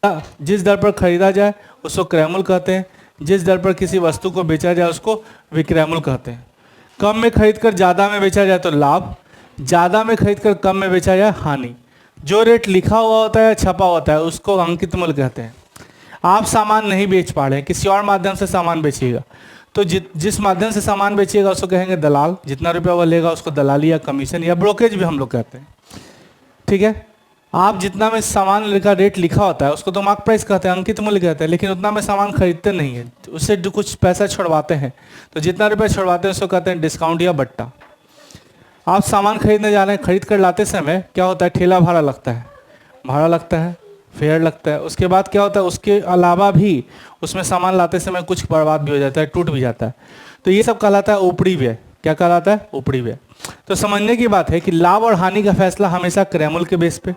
जिस दर पर खरीदा जाए उसको क्रय मूल्य कहते हैं, जिस दर पर किसी वस्तु को बेचा जाए उसको विक्रय मूल्य कहते हैं। कम में खरीद कर ज़्यादा में बेचा जाए तो लाभ, ज़्यादा में खरीद कर कम में बेचा जाए हानि। जो रेट लिखा हुआ होता है, छपा होता है, उसको अंकित मूल्य कहते हैं। आप सामान नहीं बेच पा रहे हैं, किसी और माध्यम से सामान बेचिएगा, तो जिस माध्यम से सामान बेचिएगा उसको कहेंगे दलाल। जितना रुपया वो लेगा उसको दलाली या कमीशन या ब्रोकरेज भी हम लोग कहते हैं। ठीक है, आप जितना में सामान का रेट लिखा होता है उसको तो मार्क प्राइस कहते हैं, अंकित मूल्य कहते हैं, लेकिन उतना में सामान खरीदते नहीं है, उससे जो कुछ पैसा छुड़वाते हैं, तो जितना रुपया छुड़वाते हैं उसको कहते हैं डिस्काउंट या बट्टा। आप सामान खरीदने जा रहे हैं, खरीद कर लाते समय क्या होता है, ठेला भाड़ा लगता है, फेयर लगता है। उसके बाद क्या होता है, उसके अलावा भी उसमें सामान लाते समय कुछ बर्बाद भी हो जाता है, टूट भी जाता है, तो ये सब कहलाता है ऊपरी व्यय। क्या कहलाता है, ऊपरी व्यय। तो समझने की बात है कि लाभ और हानि का फैसला हमेशा क्रय मूल्य के बेस पे,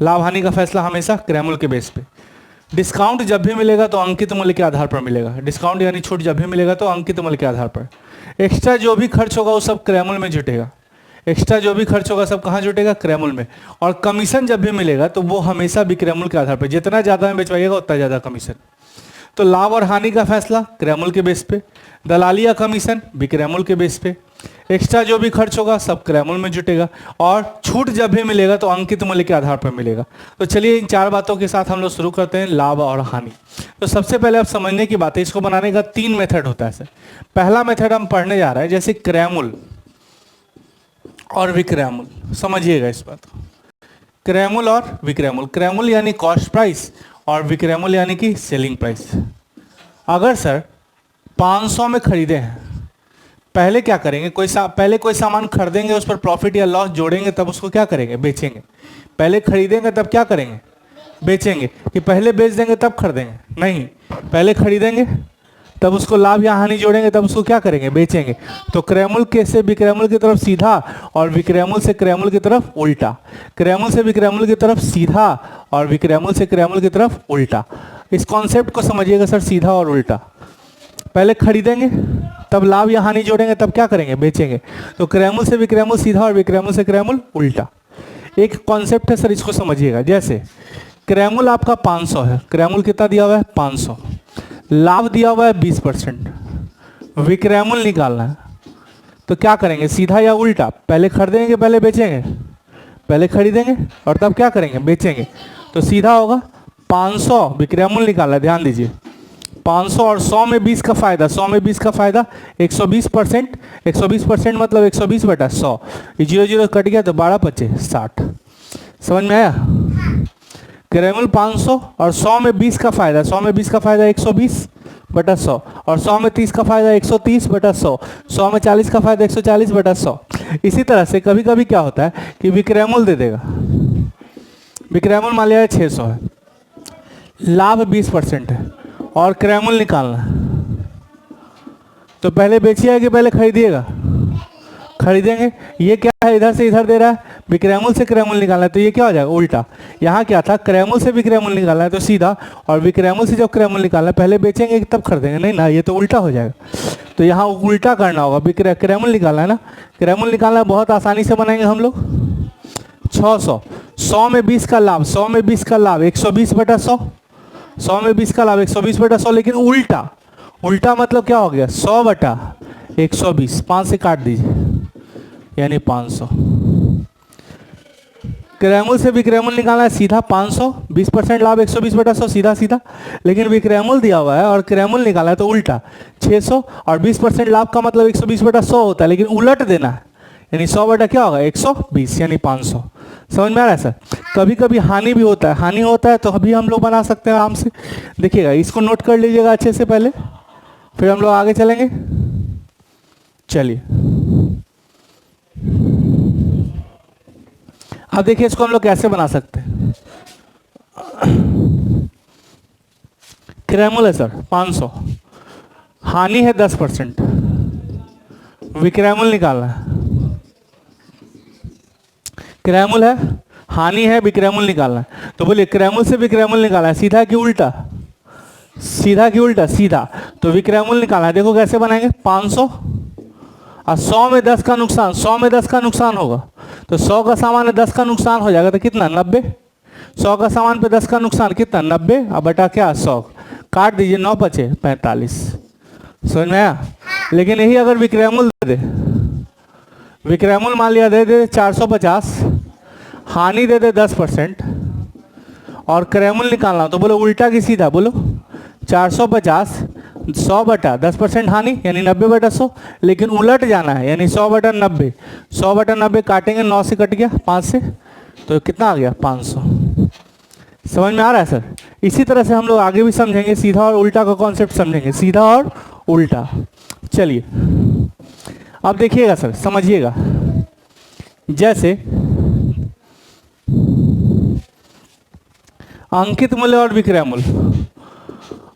लाभ हानि का फैसला हमेशा क्रय मूल्य के बेस पे। डिस्काउंट जब भी मिलेगा तो अंकित मूल्य के आधार पर मिलेगा, डिस्काउंट यानी छूट जब भी मिलेगा तो अंकित मूल्य के आधार पर। एक्स्ट्रा जो भी खर्च होगा वो सब क्रय मूल्य में जुटेगा, एक्स्ट्रा जो भी खर्च होगा सब कहाँ जुटेगा, क्रय मूल्य में। और कमीशन जब भी मिलेगा तो वो हमेशा विक्रय मूल्य के आधार पर, जितना ज़्यादा में बेचवाइएगा उतना ज़्यादा कमीशन। तो लाभ और हानि का फैसला क्रय मूल्य के बेस पे, दलाली या कमीशन विक्रय मूल्य के बेस पे, एक्स्ट्रा जो भी खर्च होगा सब क्रय मूल्य में जुटेगा, और छूट जब भी मिलेगा तो अंकित मूल्य के आधार पर मिलेगा। तो चलिए इन चार बातों के साथ हम लोग शुरू करते हैं, लाभ और हानि। तो सबसे पहले आप समझने की बात है, इसको बनाने का 3 मेथड होता है सर। पहला मेथड हम पढ़ने जा रहे हैं, जैसे क्रय मूल्य और विक्रय मूल्य, समझिएगा इस बात को। क्रय मूल्य और विक्रय मूल्य, क्रय मूल्य यानी कॉस्ट प्राइस और विक्रय मूल्य यानी कि सेलिंग प्राइस। अगर सर 500 में खरीदे हैं, पहले क्या करेंगे, पहले कोई सामान खरीदेंगे, उस पर प्रॉफिट या लॉस जोड़ेंगे, तब उसको क्या करेंगे, बेचेंगे। पहले खरीदेंगे तब क्या करेंगे, बेचेंगे। कि पहले बेच देंगे तब खरीदेंगे, नहीं, पहले खरीदेंगे तब उसको लाभ या हानि जोड़ेंगे, तब उसको क्या करेंगे, बेचेंगे। तो क्रय मूल्य से विक्रय मूल्य की तरफ सीधा और विक्रय मूल्य से क्रय मूल्य की तरफ उल्टा, क्रय मूल्य से विक्रय मूल्य की तरफ सीधा और विक्रय मूल्य से क्रय मूल्य की तरफ उल्टा। इस कॉन्सेप्ट को समझिएगा सर, सीधा और उल्टा। पहले खरीदेंगे तब लाभ या हानि जोड़ेंगे, तब क्या करेंगे, बेचेंगे। तो क्रय मूल्य से विक्रय मूल्य सीधा और विक्रय मूल्य से क्रय मूल्य उल्टा। एक कॉन्सेप्ट है सर, इसको समझिएगा। जैसे क्रय मूल्य आपका 500 है, क्रय मूल्य कितना दिया हुआ है, 500, लाभ दिया हुआ है 20%, विक्रय मूल्य निकालना है, तो क्या करेंगे, सीधा या उल्टा, पहले खरीदेंगे पहले बेचेंगे, पहले खरीदेंगे और तब क्या करेंगे, बेचेंगे। तो सीधा होगा 500, विक्रय मूल्य निकालना है, ध्यान दीजिए 500 और 100 में 20 का फायदा, 100 में 20 का फायदा 120%, 120% मतलब 120/100, 0 कट गया तो 12 × 5 = 60। समझ में आया। क्रय मूल्य 500 और 100 में 20 का फायदा, 100 में 20 का फायदा 120/100 और 100 में 30 का फायदा 130/100, 100 में 40 का फायदा 140/100। इसी तरह से कभी कभी क्या होता है कि विक्रय मूल्य दे देगा, विक्रय मूल्य मान लिया 600 है, लाभ 20% है और क्रय मूल्य निकालना है, तो पहले बेचिएगा कि पहले खरीदिएगा, खरीदेंगे। ये क्या है, इधर से इधर दे रहा है, विक्रय मूल्य से क्रय मूल्य निकालना है, तो ये क्या हो जाएगा, उल्टा। यहाँ क्या था, क्रय मूल्य से विक्रय मूल्य निकालना है तो सीधा, और विक्रय मूल्य से जब क्रय मूल्य निकालना है पहले बेचेंगे तब खरीदेंगे, नहीं ना, ये तो उल्टा हो जाएगा। तो यहाँ उल्टा करना होगा, विक्रय क्रय मूल्य निकालना है ना, क्रय मूल्य निकालना है, बहुत आसानी से बनाएंगे हम लोग। 600, 100 में 20 का लाभ, 100 में 20 का लाभ 120/100, 100 में 20 का लाभ 120/100, लेकिन उल्टा, उल्टा मतलब क्या हो गया, 100/120, 5 से काट दीजिए यानी 500। क्रय मूल्य से विक्रय मूल्य निकालना है सीधा 500, 20% लाभ 120/100, सीधा सीधा। लेकिन विक्रय मूल्य दिया हुआ है और क्रय मूल्य निकालना है तो उल्टा, 600 और 20% लाभ का मतलब 120/100 होता है, लेकिन उलट देना है, यानी 100 क्या होगा, 120 यानी 500। समझ में आ रहा है सर। कभी कभी हानि भी होता है, हानि होता है तो अभी हम लोग बना सकते हैं आराम से। देखिएगा, इसको नोट कर लीजिएगा अच्छे से पहले, फिर हम लोग आगे चलेंगे। चलिए अब देखिए इसको हम लोग कैसे बना सकते हैं। क्रय मूल्य है सर 500, हानि है 10%, विक्रय मूल्य निकालना है। क्रय मूल्य है, हानि है, विक्रय मूल्य निकालना है, तो बोलिए क्रय मूल्य से विक्रय मूल्य निकालना है, सीधा कि उल्टा, सीधा कि उल्टा, सीधा। तो विक्रय मूल्य निकालना है, देखो कैसे बनाएंगे, 500 और 100 में 10 का नुकसान, 100 में 10 का नुकसान होगा, तो 100 का सामान है 10 का नुकसान हो जाएगा तो कितना, 90। 100 का सामान पे 10 का नुकसान कितना 90 अब बटा क्या 100 काट दीजिए 9 बचे 45। समझ में आया। लेकिन यही अगर विक्रय मूल्य दे दे, विक्रय मूल्य मान लिया दे दे 450, हानि दे दे 10% और क्रय मूल्य निकालना तो बोलो उल्टा की सीधा बोलो 450 100 बटा 10% हानि यानी 90 बटा 100, लेकिन उलट जाना है यानी 100 बटा 90, 100 बटा 90 काटेंगे 9 से कट गया 5 से तो कितना आ गया 500। समझ में आ रहा है सर। इसी तरह से हम लोग आगे भी समझेंगे, सीधा और उल्टा का कॉन्सेप्ट समझेंगे, सीधा और उल्टा। चलिए अब देखिएगा सर, समझिएगा। जैसे अंकित मूल्य और विक्रय मूल्य,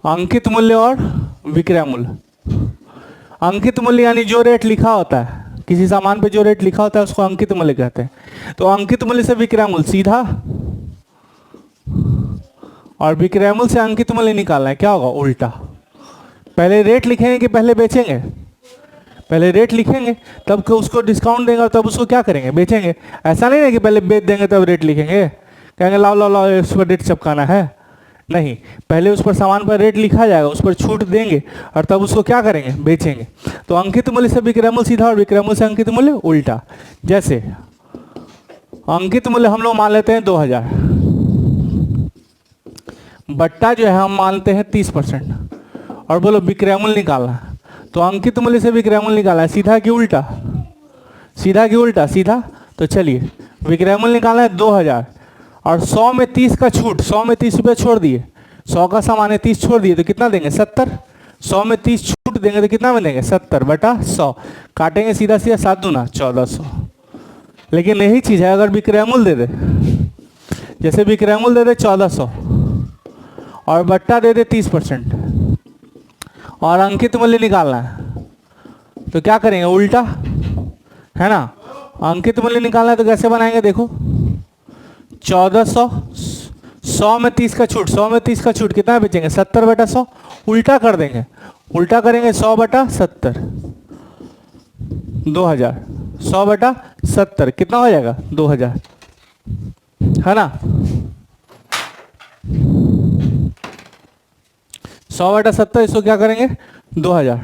अंकित मूल्य और विक्रय मूल्य। अंकित मूल्य यानी जो रेट लिखा होता है किसी सामान पे, जो रेट लिखा होता है उसको अंकित मूल्य कहते हैं। तो अंकित मूल्य से विक्रय मूल्य सीधा और विक्रय मूल्य से अंकित मूल्य निकालना है, क्या होगा उल्टा। पहले रेट लिखेंगे कि पहले बेचेंगे, पहले रेट लिखेंगे तब उसको डिस्काउंट देंगे और तब उसको क्या करेंगे बेचेंगे। ऐसा नहीं है कि पहले बेच देंगे तब रेट लिखेंगे, कहेंगे लाओ लाओ लाओ उस पर रेट चिपकाना है, नहीं, पहले उस पर सामान पर रेट लिखा जाएगा, उस पर छूट देंगे और तब उसको क्या करेंगे बेचेंगे। तो अंकित मूल्य से विक्रय मूल्य सीधा और विक्रय मूल्य से अंकित मूल्य उल्टा। जैसे अंकित मूल्य हम लोग मान लेते हैं 2000, बट्टा जो है हम मानते हैं 30% और बोलो विक्रय मूल्य निकालना है। तो अंकित मूल्य से विक्रय मूल्य निकालना है, सीधा कि उल्टा, सीधा कि उल्टा, सीधा। तो चलिए विक्रय मूल्य निकालना है 2000 और 100 में 30 का छूट, 100 में 30 रुपये छोड़ दिए, 100 का सामान है 30 छोड़ दिए तो कितना देंगे 70। 100 में 30 छूट देंगे तो कितना में देंगे 70 बटा 100, काटेंगे सीधा सीधा 7 दूना 1400। लेकिन यही चीज़ है अगर विक्रय मूल्य दे दे, जैसे विक्रय मूल्य दे दे 1400 और बट्टा दे दे 30% और अंकित मूल्य निकालना है तो क्या करेंगे उल्टा, है ना। अंकित मूल्य निकालना है तो कैसे बनाएंगे देखो 1400, 100 में 30 का छूट, 100 में 30 का छूट कितना बेचेंगे 70 बटा 100, उल्टा कर देंगे, उल्टा करेंगे 100 बटा 70, 2000, 100 बटा 70 कितना हो जाएगा 2000, है ना। 100 बटा 70 इसको क्या करेंगे 2000।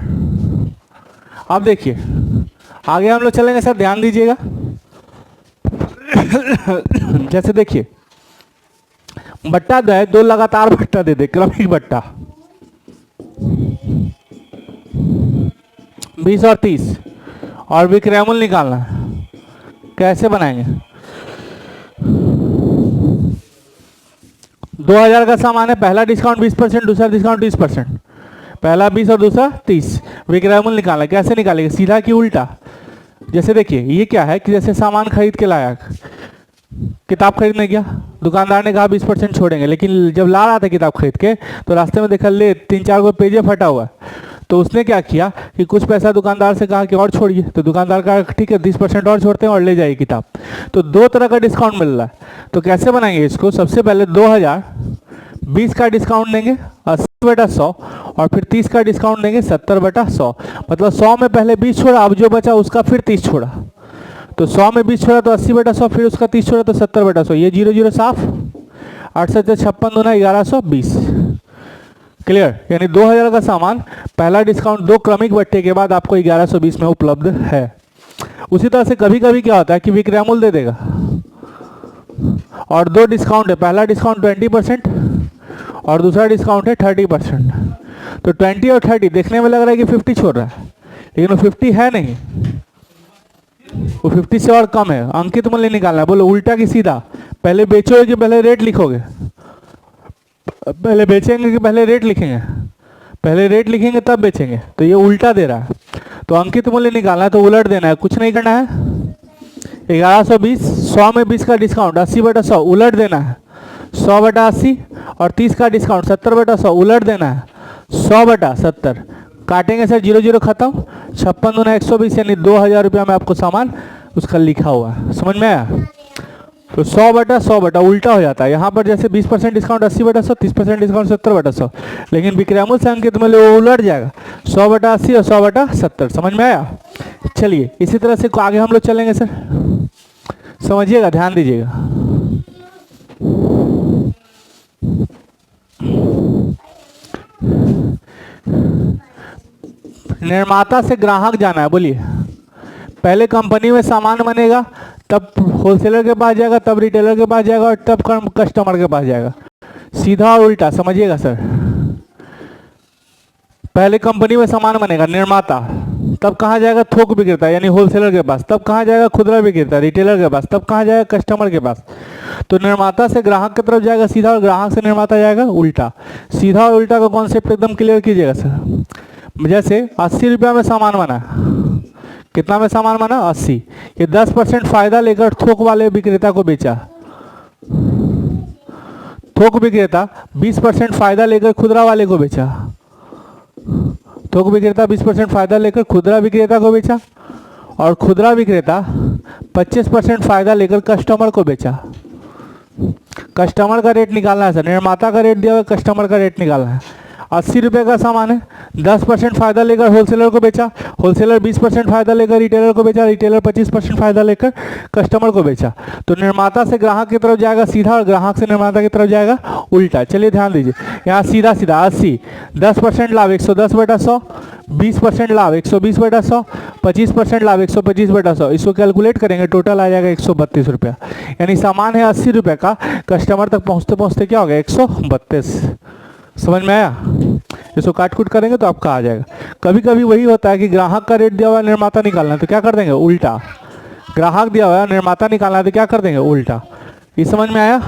अब देखिए आगे हम लोग चलेंगे सर, ध्यान दीजिएगा। जैसे देखिए बट्टा जो है 2 लगातार बट्टा दे दे, क्रमिक बट्टा 20 और 30 और विक्रय मूल्य निकालना है, कैसे बनाएंगे। 2000 का सामान है, पहला डिस्काउंट 20%, दूसरा डिस्काउंट 30%, पहला 20 और दूसरा 30, विक्रय मूल्य निकालना है, कैसे निकालेंगे सीधा कि उल्टा। जैसे देखिए ये क्या है कि जैसे सामान खरीद के लाया, किताब खरीदने गया, दुकानदार ने कहा 20% छोड़ेंगे, लेकिन जब ला रहा था किताब खरीद के तो रास्ते में देखा ले 3-4 को पेजे फटा हुआ, तो उसने क्या किया कि कुछ पैसा दुकानदार से कहा कि और छोड़िए, तो दुकानदार कहा ठीक है 20% और छोड़ते हैं और ले जाइए किताब। तो 2 तरह का डिस्काउंट मिल रहा है। तो कैसे बनाएंगे इसको, सबसे पहले 2000 20 का डिस्काउंट देंगे 80 बटा 100 और फिर 30 का डिस्काउंट देंगे 70 बटा 100, मतलब 100 में पहले 20 छोड़ा, अब जो बचा उसका फिर 30 छोड़ा, तो 100 में 20 छोड़ा तो 80 बटा 100, फिर उसका 30 छोड़ा तो 70 बटा 100, ये 0 0 साफ, 8 से 56 दूना 1120, क्लियर। यानी 2000 का सामान पहला डिस्काउंट 2 क्रमिक बट्टे के बाद आपको 1120 में उपलब्ध है। उसी तरह से कभी कभी क्या होता है कि विक्रय मूल्य दे देगा और 2 डिस्काउंट है, पहला डिस्काउंट 20% और दूसरा डिस्काउंट है 30%, तो 20 और 30 देखने में लग रहा है कि 50 छोड़ रहा है, लेकिन वो 50 है नहीं, वो 50 से और कम है। अंकित मूल्य निकालना है, बोलो उल्टा कि सीधा, पहले बेचोगे कि पहले रेट लिखोगे, पहले बेचेंगे कि पहले रेट लिखेंगे, पहले रेट लिखेंगे तब बेचेंगे, तो ये उल्टा दे रहा है। तो अंकित मूल्य निकालना है तो उलट देना है, कुछ नहीं करना है, 1120, 100 में 20 का डिस्काउंट 80 बटा 100 उलट देना है, 100 बटा 80 और 30 का डिस्काउंट 70 बटा 100 उलट देना है, 100 बटा 70, काटेंगे सर 0 0 खत्म, 56 दूना 120 यानी 2000 रुपया में आपको सामान उसका लिखा हुआ है। समझ में आया। तो 100 बटा उल्टा हो जाता है, यहाँ पर जैसे 20% डिस्काउंट 80 बटा 100, 30% डिस्काउंट 70 बटा 100, लेकिन विक्रय मूल्य से अंकित मूल्य वो उलट जाएगा 100 बटा 80 और 100 बटा 70। समझ में आया। चलिए इसी तरह से आगे हम लोग चलेंगे सर, समझिएगा, ध्यान दीजिएगा। निर्माता से ग्राहक जाना है, बोलिए। पहले कंपनी में सामान बनेगा, तब होलसेलर के पास जाएगा, तब रिटेलर के पास जाएगा और तब कस्टमर के पास जाएगा। सीधा और उल्टा, समझिएगा सर। पहले कंपनी में सामान बनेगा, निर्माता, तब कहाँ जाएगा? थोक विक्रेता यानी होलसेलर के पास, तब कहाँ जाएगा? खुदरा विक्रेता रिटेलर के पास, तब कहाँ जाएगा? कस्टमर के पास। तो निर्माता से ग्राहक की तरफ जाएगा सीधा और ग्राहक से निर्माता जाएगा उल्टा। सीधा और उल्टा का कॉन्सेप्ट एकदम क्लियर कीजिएगा सर। जैसे 80 रुपया में सामान बना, कितना में सामान बना? 80। ये 10% फायदा लेकर थोक वाले विक्रेता को बेचा। थोक विक्रेता 20% फायदा लेकर खुदरा वाले को बेचा। थोक विक्रेता 20% फायदा लेकर खुदरा विक्रेता को बेचा और खुदरा विक्रेता 25% फायदा लेकर कस्टमर को बेचा। कस्टमर का रेट निकालना है सर। निर्माता का रेट दिया हुआ, कस्टमर का रेट निकालना है। 80 रुपये का सामान है, 10% फायदा लेकर होलसेलर को बेचा, होलसेलर 20% फायदा लेकर रिटेलर को बेचा, रिटेलर 25% फायदा लेकर कस्टमर को बेचा। तो निर्माता से ग्राहक की तरफ जाएगा सीधा और ग्राहक से निर्माता की तरफ जाएगा उल्टा। चलिए ध्यान दीजिए, यहाँ सीधा सीधा 80, 10% लाभ 110/100, 20% लाभ 120/100, 25% लाभ 125/100। इसको कैलकुलेट करेंगे, टोटल आ जाएगा 132 रुपया। यानी सामान है 80 रुपये का, कस्टमर तक पहुँचते पहुँचते क्या हो गया? 132। समझ में आया? इसको काट कूट करेंगे तो आपका आ जाएगा। कभी कभी वही होता है कि ग्राहक का रेट दिया हुआ है, निर्माता निकालना है तो क्या कर देंगे? उल्टा। ग्राहक दिया हुआ है, निर्माता निकालना है तो क्या कर देंगे? उल्टा। ये समझ में आया?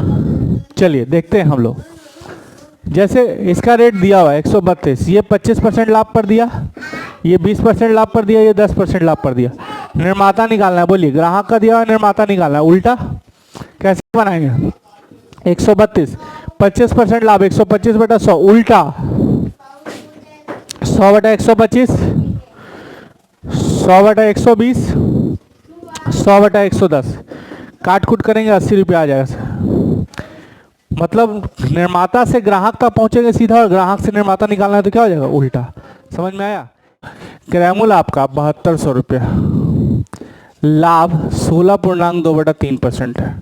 चलिए देखते हैं हम लोग। जैसे इसका रेट दिया हुआ है 132, ये 25% लाभ पर दिया, ये 20% लाभ पर दिया, ये 10% लाभ पर दिया। निर्माता निकालना है, बोलिए। ग्राहक का दिया हुआ है, निर्माता निकालना है, उल्टा। कैसे बनाएंगे? 132, 25% लाभ 125/100, उल्टा 100/125, 100/120, 100/110। काट कूट करेंगे 80 रुपये आ जाएगा सर। मतलब निर्माता से ग्राहक तक पहुंचेंगे सीधा और ग्राहक से निर्माता निकालना है तो क्या हो जाएगा? उल्टा। समझ में आया? क्रैमुल आपका 7200 रुपया, लाभ 16.2/3% है।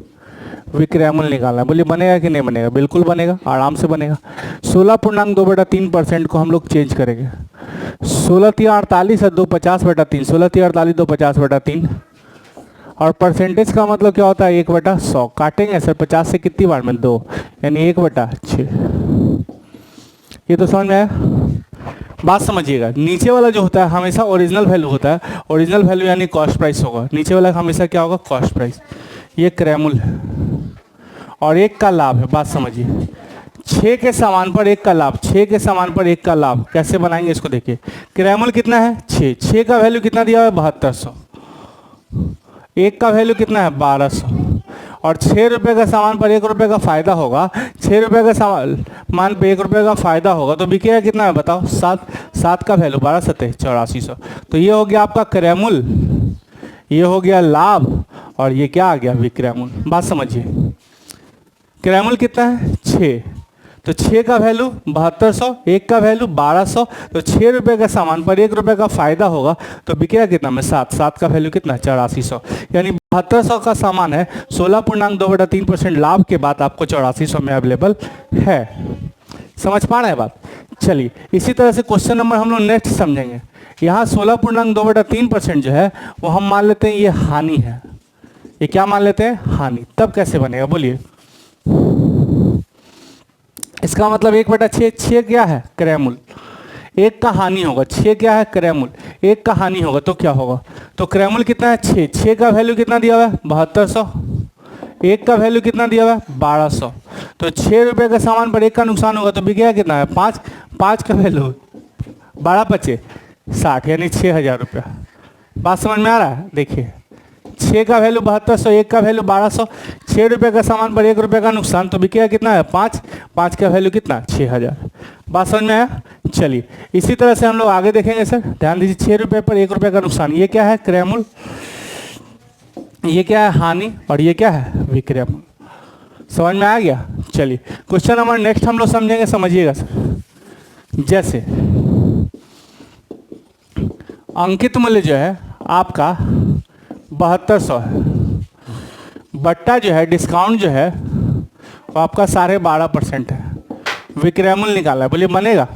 विक्रैमुल निकालना है, बोलिए बनेगा कि नहीं बनेगा? बिल्कुल बनेगा, आराम से बनेगा। 16.2/3% को हम लोग चेंज करेंगे। 16×3 = 48 है, 2 50/3, 16×3 = 2 50/3। और परसेंटेज का मतलब क्या होता है? 1/100। काटेंगे सर 50 से कितनी बार में? 2, यानी 1/6। ये तो समझ में आया? बात समझिएगा। नीचे वाला जो होता है हमेशा ओरिजिनल वैल्यू होता है। ओरिजिनल वैल्यू यानी कॉस्ट प्राइस होगा। नीचे वाला हमेशा क्या होगा? Cost price. ये क्रैमुल है और 1 का लाभ है। बात समझिए, 6 के सामान पर 1 का लाभ, 6 के सामान पर 1 का लाभ कैसे बनाएंगे इसको देखिए। क्रैमुल कितना है? 6। 6 का वैल्यू कितना दिया हुआ है? 7200। 1 का वैल्यू कितना है? 1200। और 6 रुपये का सामान पर 1 रुपये का फायदा होगा। 6 रुपये का सामान पर 1 रुपये का फायदा होगा तो बिकेगा कितना है बताओ? 7। 7 का वैल्यू 12 7 8400। तो ये हो गया आपका क्रैमुल, ये हो गया लाभ और ये क्या आ गया? विक्रैमुल। बात समझिए, क्रैमुल कितना है? 6। तो 6 का वैल्यू 7200, 1 का वैल्यू 1200। तो 6 रुपये का सामान पर 1 रुपये का फायदा होगा तो बिकेगा कितना में? 7। 7 का वैल्यू कितना? 8400। यानी 7200 का सामान है, 16.2/3% लाभ के बाद आपको 8400 में अवेलेबल है। समझ पा रहे हैं बात? चलिए इसी तरह से क्वेश्चन नंबर हम लोग नेक्स्ट समझेंगे। यहाँ 16.2/3% जो है वो हम मान लेते हैं ये हानि है। ये क्या मान लेते हैं? हानि। तब कैसे बनेगा बोलिए? इसका मतलब 1/6। 6 क्या है? क्रैमुल। 1 का हानि होगा। 6 क्या है? क्रैमुल। 1 का हानि होगा तो क्या होगा? तो क्रैमुल कितना है? 6। 6 का वैल्यू कितना दिया हुआ है? 7200। 1 का वैल्यू कितना दिया हुआ है? 1200। तो 6 रुपये के सामान पर 1 का नुकसान होगा तो बिकेगा कितना है? 5। 5 का वैल्यू 12×5 = 60, यानी 6000 रुपया। बात समझ में आ रहा है? देखिए 6 का वैल्यू 7200, 1 का वैल्यू 1200, 6 रुपये का सामान पर 1 रुपये का नुकसान तो बिकेगा कितना है? 5। 5 का वैल्यू कितना? 6000। बात समझ में आया? चलिए इसी तरह से हम लोग आगे देखेंगे सर। ध्यान दीजिए, 6 रुपये पर 1 रुपये का नुकसान, ये क्या है? क्रैमुल। ये क्या है? हानि। और ये क्या है? विक्रैमुल। समझ में आ गया? चलिए क्वेश्चन नंबर नेक्स्ट हम लोग समझेंगे, समझिएगा सर। जैसे अंकित मूल्य जो है आपका 7200 है, बट्टा जो है डिस्काउंट जो है वो आपका 12.5% है। विक्रयमूल्य निकालना है, बोलिए बनेगा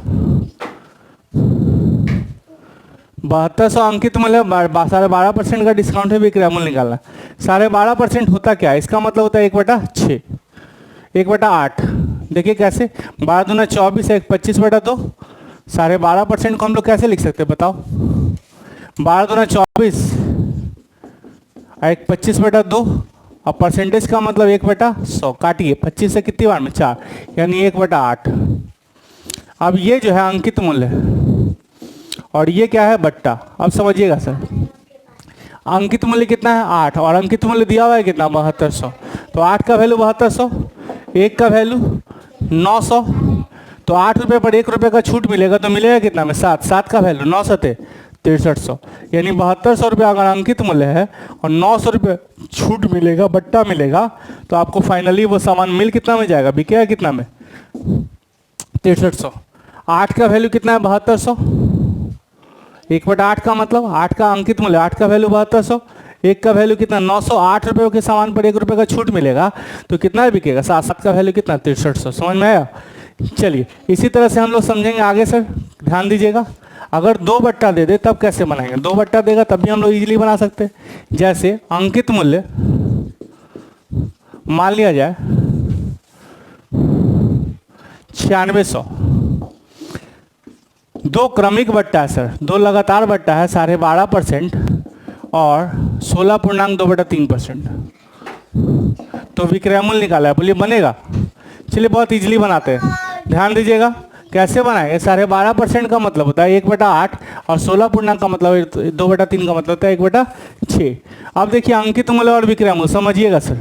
7200 अंकित मूल्य 12.5% का डिस्काउंट है, विक्रयमूल्य निकालना है। 12.5% होता क्या है, इसका मतलब होता है 1/6, 1/8। देखिए कैसे, 12 दूना 24 है, 25/2। 12.5% को हम लोग कैसे लिख सकते हैं बताओ, 12 दूना 24 एक 25/2 और परसेंटेज का मतलब 1/100, काटिए 25 से कितनी बार में 4, यानी 1/8। अब ये जो है अंकित मूल्य और ये क्या है बट्टा। अब समझिएगा सर, अंकित मूल्य कितना है 8 और अंकित मूल्य दिया हुआ है कितना 7200। तो 8 का वैल्यू 7200, 1 का वैल्यू 900। तो 8 रुपये पर 1 रुपये का छूट मिलेगा तो मिलेगा कितना में 7, 7 का वैल्यू 9 7 6300, यानी 7200 रुपये अगर अंकित मूल्य है और 900 रुपये छूट मिलेगा, बट्टा मिलेगा, तो आपको फाइनली वो सामान मिल कितना में जाएगा, बिकेगा कितना में 6300। 8 का वैल्यू कितना है 7200, 1/8 का मतलब 8 का अंकित मूल्य, 8 का वैल्यू 7200, 1 का वैल्यू कितना 900। 8 रुपये के सामान पर 1 रुपये का छूट मिलेगा तो कितना बिकेगा 7, 7 का वैल्यू कितना 6300। समझ में आया। चलिए इसी तरह से हम लोग समझेंगे आगे सर, ध्यान दीजिएगा। अगर 2 बट्टा दे दे तब कैसे बनाएंगे, 2 बट्टा देगा तब भी हम लोग इजीली बना सकते हैं। जैसे अंकित मूल्य मान लिया जाए 9600, 2 क्रमिक बट्टा है सर, 2 लगातार बट्टा है 12.5% और 16.2/3%। तो विक्रय मूल्य निकाला है, बोलिए बनेगा। चलिए बहुत इजीली बनाते हैं, ध्यान दीजिएगा कैसे बनाएंगे। 12.5% का मतलब होता है 1/8 और 16 पूर्णांक का मतलब 2/3 का मतलब होता है 1/6। अब देखिए अंकित मूल्य और विक्रय मूल्य समझिएगा सर,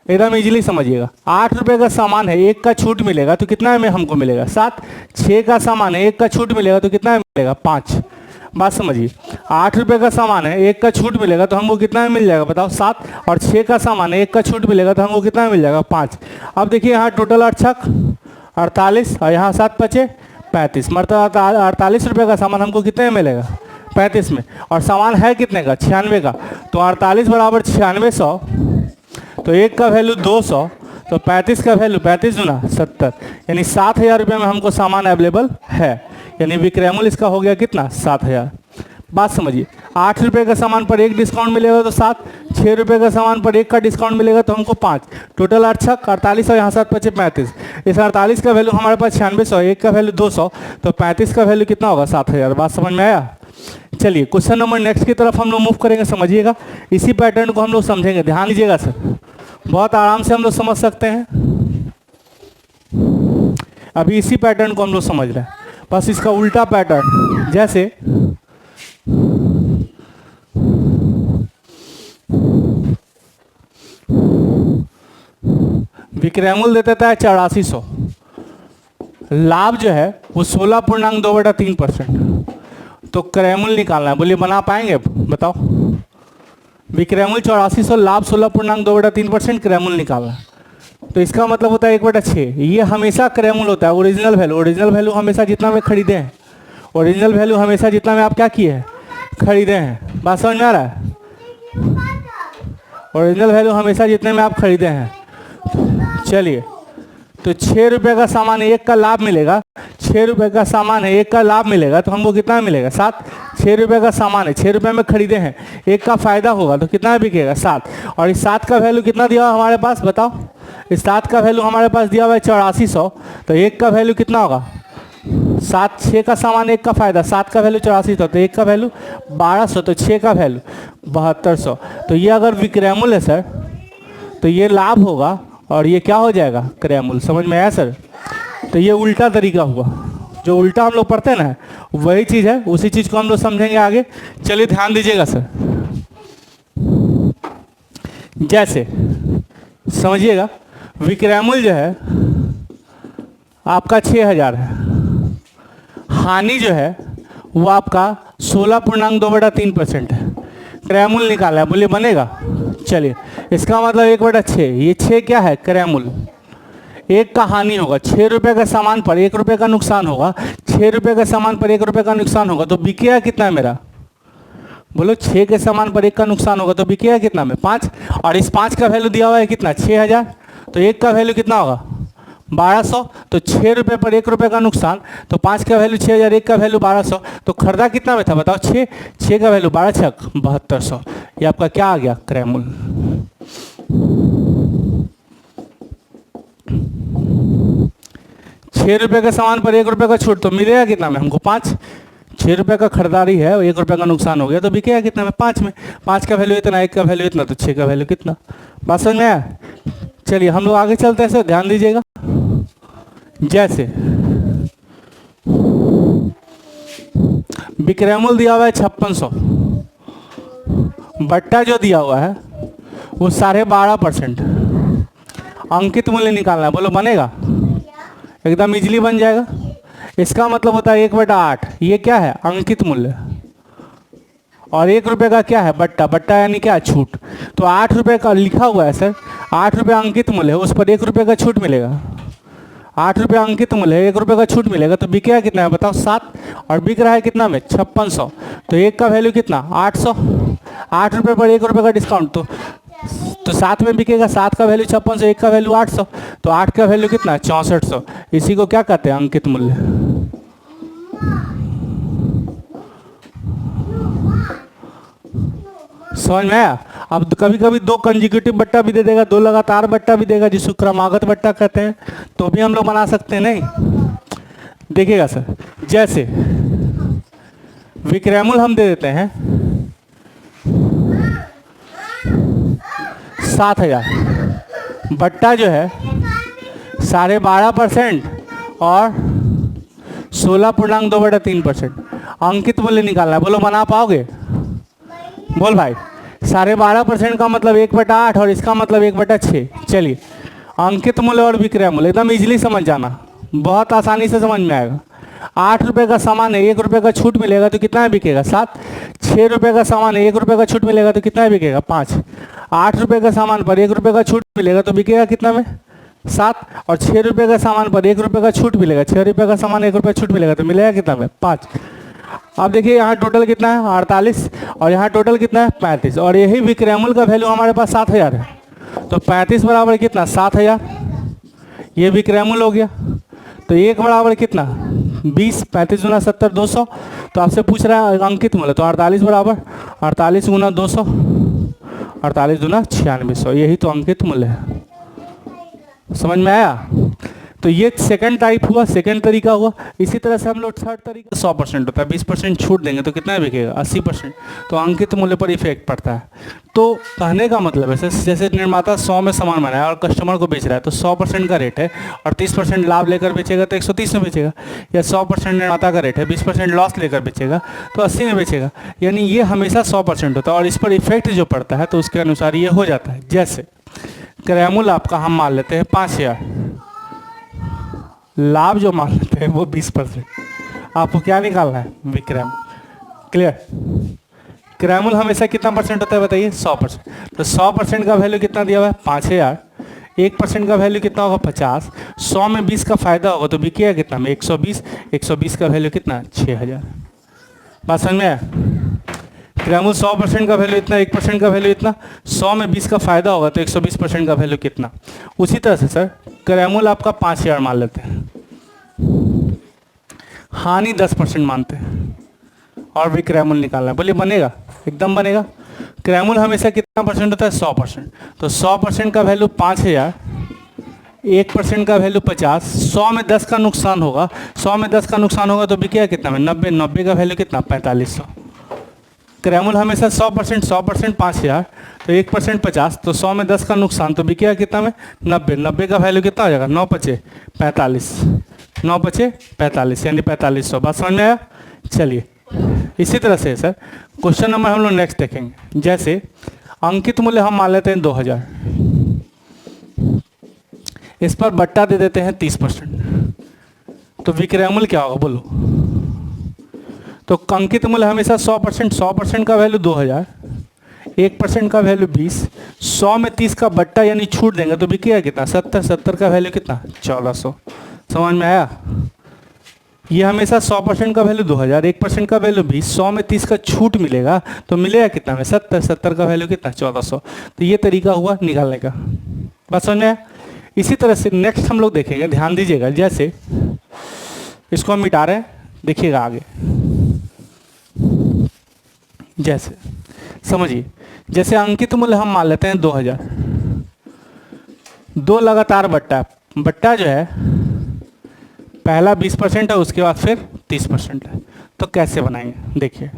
एकदम इजीली समझिएगा। 8 रुपये का सामान है, 1 का छूट मिलेगा तो कितना में हमको मिलेगा 7। 6 का सामान है, 1 का छूट मिलेगा तो कितना में मिलेगा 5। बात समझिए, 8 रुपये का सामान है, 1 का छूट मिलेगा तो हमको कितना में मिल जाएगा बताओ 7। और 6 का सामान है, 1 का छूट मिलेगा तो हमको कितना में मिल जाएगा 5। अब देखिए यहाँ टोटल 8 छक 48 और यहाँ 7 5 35, मतलब 48 रुपये का सामान हमको कितने में मिलेगा 35 में। और सामान है कितने का 96 का, तो 48 बराबर 9600, तो 1 का वैल्यू 200, तो 35 का वैल्यू 35 दूना 70, यानी 7000 रुपये में हमको सामान अवेलेबल है, यानी विक्रय मूल्य इसका हो गया कितना 7000। बात समझिए, 8 रुपये का सामान पर 1 डिस्काउंट मिलेगा तो 7, 6 रुपये का सामान पर 1 का डिस्काउंट मिलेगा तो हमको 5, टोटल 8 छक 48 और यहाँ 7 5 35। इस 48 का वैल्यू हमारे पास 9600, 1 का वैल्यू 200, तो 35 का वैल्यू कितना होगा 7000। बात समझ में आया। चलिए क्वेश्चन नंबर नेक्स्ट की तरफ हम लोग मूव करेंगे, समझिएगा। इसी पैटर्न को हम लोग समझेंगे, ध्यान दीजिएगा सर, बहुत आराम से हम लोग समझ सकते हैं। अभी इसी पैटर्न को हम लोग समझ रहे हैं, बस इसका उल्टा पैटर्न। जैसे विक्रय मूल्य देता है 8400, लाभ जो है वो 16.2/3%, तो क्रय मूल्य निकालना है, बोलिए बना पाएंगे बताओ। विक्रय मूल्य 8400, लाभ 16.2/3%, क्रय मूल्य निकालना है। तो इसका मतलब होता है 1/6। ये हमेशा क्रय मूल्य होता है, ओरिजिनल वैल्यू। ओरिजिनल वैल्यू हमेशा जितना में खरीदे हैं, ओरिजिनल वैल्यू हमेशा जितना में आप क्या किए हैं खरीदे हैं। बात समझ में आ रहा है, ओरिजिनल वैल्यू हमेशा जितने में आप खरीदे हैं। चलिए, तो 6 रुपये का सामान है, 1 का लाभ मिलेगा। 6 रुपये का सामान है, 1 का लाभ मिलेगा तो हमको कितना मिलेगा 7। 6 रुपये का सामान है, 6 रुपये में खरीदे हैं, 1 का फायदा होगा तो कितना बिकेगा 7। और इस 7 का वैल्यू कितना दिया हुआ हमारे पास बताओ, इस 7 का वैल्यू हमारे पास दिया हुआ है 8400, तो 1 का वैल्यू कितना होगा 7। 6 का सामान, 1 का फायदा, 7 का वैल्यू 8400, तो 1 का वैल्यू 1200, तो 6 का वैल्यू 7200। तो ये अगर विक्रय मूल्य है सर, तो ये लाभ होगा और ये क्या हो जाएगा क्रय मूल्य। समझ में आया सर। तो ये उल्टा तरीका हुआ, जो उल्टा हम लोग पढ़ते हैं ना वही चीज़ है, उसी चीज़ को हम लोग समझेंगे आगे। चलिए ध्यान दीजिएगा सर, जैसे समझिएगा विक्रय मूल्य जो है आपका 6000 है, हानि जो है वो आपका 16.2/3% है, क्रय मूल्य निकाला है, बोलिए बनेगा। चलिए इसका मतलब 1/6, ये 6 क्या है क्रय मूल्य, 1 का हानि होगा। 6 रुपये का सामान पर 1 रुपये का नुकसान होगा, 6 रुपये का सामान पर 1 रुपये का नुकसान होगा तो बिकेगा कितना मेरा, बोलो 6 के सामान पर 1 का नुकसान होगा तो बिकेगा कितना में 5। और इस 5 का वैल्यू दिया हुआ है कितना 6000, तो 1 का वैल्यू कितना होगा 1200, तो 6 रुपये पर 1 रुपये का नुकसान, तो 5 का वैल्यू 6000, 1 का वैल्यू 1200, तो खरीदा कितना में था बताओ? 6 का वैल्यू 12 छक 7200। ये आपका क्या आ गया? क्रय मूल्य। 6 रुपये के सामान पर 1 रुपये का छूट, तो मिलेगा कितना में हमको? 5। 6 रुपये का खरीदारी है, 1 रुपये का नुकसान हो गया, तो बिकेगा कितना में? 5 में। 5 का वैल्यू इतना, 1 का वैल्यू इतना, तो 6 का वैल्यू कितना? बात समझ में आया? चलिए हम लोग आगे चलते हैं सर, ध्यान दीजिएगा। जैसे विक्रय मूल्य दिया हुआ है 5600, बट्टा जो दिया हुआ है वो 12.5%, अंकित मूल्य निकालना है। बोलो बनेगा? एकदम इजीली बन जाएगा। इसका मतलब होता है 1/8, ये क्या है? अंकित मूल्य, और 1 रुपये का क्या है? बट्टा। बट्टा यानी क्या? छूट। तो 8 रुपये का लिखा हुआ है सर, 8 रुपये अंकित मूल्य है, उस पर 1 रुपये का छूट मिलेगा। 8 रुपये अंकित मूल्य है, 1 रुपये का छूट मिलेगा, तो बिकेगा कितना है बताओ? 7, और बिक रहा है कितना में? 5600, तो 1 का वैल्यू कितना? 800। 8 रुपये पर 1 रुपये का डिस्काउंट, तो 7 में बिकेगा। 7 का वैल्यू 5600, 1 का वैल्यू 800, तो 8 का वैल्यू कितना है? 6400। इसी को क्या कहते हैं? अंकित मूल्य। समझ में आया? अब कभी कभी 2 कंजिक्यूटिव बट्टा भी दे देगा, 2 लगातार बट्टा भी देगा, जिसको क्रमागत बट्टा कहते हैं, तो भी हम लोग बना सकते हैं। नहीं देखिएगा सर, जैसे विक्रय मूल्य हम दे देते हैं 7000, बट्टा जो है 12.5% और 16.2/3%, अंकित मूल्य निकालना है। बोलो बना पाओगे? बोल भाई। 12.5% का मतलब 1/8, और इसका मतलब 1/6। चलिए, अंकित मूल्य और विक्रय मूल्य एकदम इजीली समझ जाना, बहुत आसानी से समझ में आएगा। 8 रुपये का सामान है, 1 रुपये का छूट मिलेगा, तो कितना बिकेगा? 7। 6 रुपये का सामान है, 1 रुपये का छूट मिलेगा, तो कितना बिकेगा? 5। 8 रुपये का सामान पर 1 रुपये का छूट मिलेगा, तो बिकेगा कितना में? 7। और 6 रुपये का सामान पर 1 रुपये का छूट मिलेगा, 6 रुपये का सामान 1 रुपये छूट मिलेगा, तो मिलेगा कितना में? 5। अब देखिए यहाँ टोटल कितना है? 48, और यहाँ टोटल कितना है? 35, और यही विक्रय मूल्य का वैल्यू हमारे पास 7000 है, तो 35 बराबर कितना? 7000। ये विक्रय मूल्य हो गया। तो 1 बराबर कितना? 20। 35 गुना 70 200। तो आपसे पूछ रहा है अंकित मूल्य, तो 48 बराबर 48 गुना 200, 48 गुना 9600, यही तो अंकित मूल्य है। समझ में आया? तो ये सेकंड टाइप हुआ, सेकंड तरीका हुआ। इसी तरह से हम लोग थर्ड तरीका 100% होता है, 20% छूट देंगे तो कितना बिकेगा? 80%, तो अंकित मूल्य पर इफेक्ट पड़ता है। तो कहने का मतलब है जैसे निर्माता 100 में सामान बनाया और कस्टमर को बेच रहा है, तो 100% का रेट है, और 30% लाभ लेकर बेचेगा तो 130 में बेचेगा, या 100% निर्माता का रेट है, 20% लॉस लेकर बेचेगा तो 80 में बेचेगा। यानी ये हमेशा 100% होता है, और इस पर इफेक्ट जो पड़ता है तो उसके अनुसार ये हो जाता है। जैसे क्रय मूल्य आपका हम मान लेते हैं 5000, लाभ जो मान लेते हैं वो 20%। आपको क्या निकालना है? विक्रय मूल्य। क्लियर? क्रय मूल्य हमेशा कितना परसेंट होता है बताइए? 100%। तो 100% का वैल्यू कितना दिया हुआ है? 5000। 1% का वैल्यू कितना होगा? 50। 100 में 20 का फायदा होगा, तो बिकेगा कितना में? 120। 120 का वैल्यू कितना? 6000। बात समझ में आया? क्रय मूल्य 100% का वैल्यू इतना, 1% का वैल्यू इतना, 100 में 20 का फायदा होगा तो 120% का वैल्यू कितना। उसी तरह से सर क्रय मूल्य आपका 5000 मान लेते हैं, हानि 10% मानते हैं, और विक्रय मूल्य निकालना है। बोलिए बनेगा? एकदम बनेगा। क्रय मूल्य हमेशा कितना परसेंट होता है? 100%। तो 100% का वैल्यू 5000, 1% का वैल्यू 50, 100 में 10 का नुकसान होगा, 100 में 10 का नुकसान होगा तो बिकेगा कितना में? 90। 90 का वैल्यू कितना? 4500। क्रय मूल्य हमेशा 100%, 100% 5000, तो 1% 50, तो 100 में 10 का नुकसान, तो बिकेगा कितना में? 90। 90 का वैल्यू कितना हो जाएगा? 9 पचे 45, 9 पचे 45, यानी 4500। बात समझ में आया? चलिए, इसी तरह से सर क्वेश्चन नंबर हम लोग नेक्स्ट देखेंगे। जैसे अंकित मूल्य हम मान लेते हैं 2000, इस पर बट्टा दे देते हैं 30%, तो विक्रय मूल्य क्या होगा? बोलो। तो अंकित मूल्य हमेशा 100%, 100% का वैल्यू 2000, 1% का वैल्यू 20, 100 में 30 का बट्टा यानी छूट देंगे तो बिकेगा कितना? 70। 70 का वैल्यू कितना? 1400। समझ में आया? ये हमेशा 100% का वैल्यू 2000, 1% का वैल्यू 20, 100 में 30 का छूट मिलेगा तो मिलेगा कितना में? 70। 70 का वैल्यू कितना? 1400। तो ये तरीका हुआ निकालने का। बात समझ में आया? इसी तरह से नेक्स्ट हम लोग देखेंगे, ध्यान दीजिएगा, जैसे इसको हम मिटा रहे हैं, देखिएगा आगे, जैसे समझिए, जैसे अंकित मूल्य हम मान लेते हैं 2000, 2 लगातार बट्टा जो है पहला 20% है, उसके बाद फिर 30% है। तो कैसे बनाएंगे, देखिए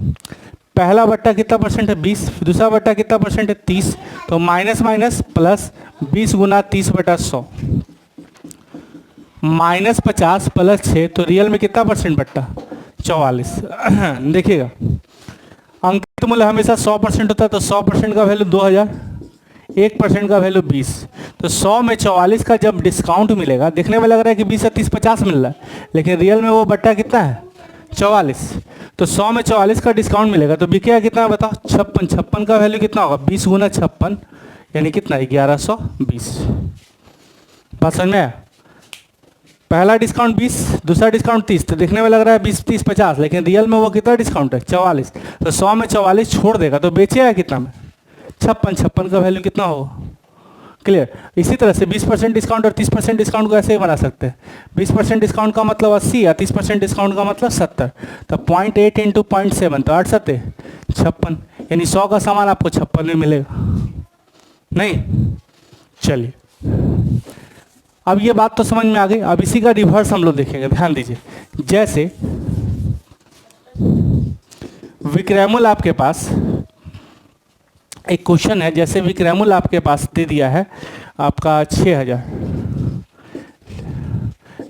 पहला बट्टा कितना परसेंट है 20, दूसरा बट्टा कितना परसेंट है 30, तो माइनस माइनस प्लस 20 गुना 30/100, -50 प्लस 6, तो रियल में कितना परसेंट बट्टा 44। देखिएगा अंकित मूल्य हमेशा 100% होता है, तो 100% का वैल्यू 2000, 1% का वैल्यू 20, तो 100 में 44 का जब डिस्काउंट मिलेगा, देखने में लग रहा है कि 20 से 30 50 मिल रहा है, लेकिन रियल में वो बट्टा कितना है 44, तो 100 में 44 का डिस्काउंट मिलेगा, तो बिकेगा कितना बताओ 56, 56 का वैल्यू कितना होगा 20 गुना 56, यानी कितना 1120। बात समझ में आया? पहला डिस्काउंट 20, दूसरा डिस्काउंट 30, तो देखने में लग रहा है 20 30 50, लेकिन रियल में वो कितना डिस्काउंट है 44, तो 100 में 44 छोड़ देगा, तो बेचेगा कितना में 56, 56 का वैल्यू कितना होगा। क्लियर? इसी तरह से 20% डिस्काउंट और 30% डिस्काउंट को ऐसे ही बना सकते हैं। 20% डिस्काउंट का मतलब 80 या 30% डिस्काउंट का मतलब 70, तो 0.8 इंटू 0.7, तो 8 7 56, यानी 100 का सामान आपको 56 में मिलेगा। नहीं, चलिए अब ये बात तो समझ में आ गई। अब इसी का रिवर्स हम लोग देखेंगे, ध्यान दीजिए। जैसे विक्रय मूल्य आपके पास एक क्वेश्चन है, जैसे विक्रय मूल्य आपके पास दे दिया है आपका 6000,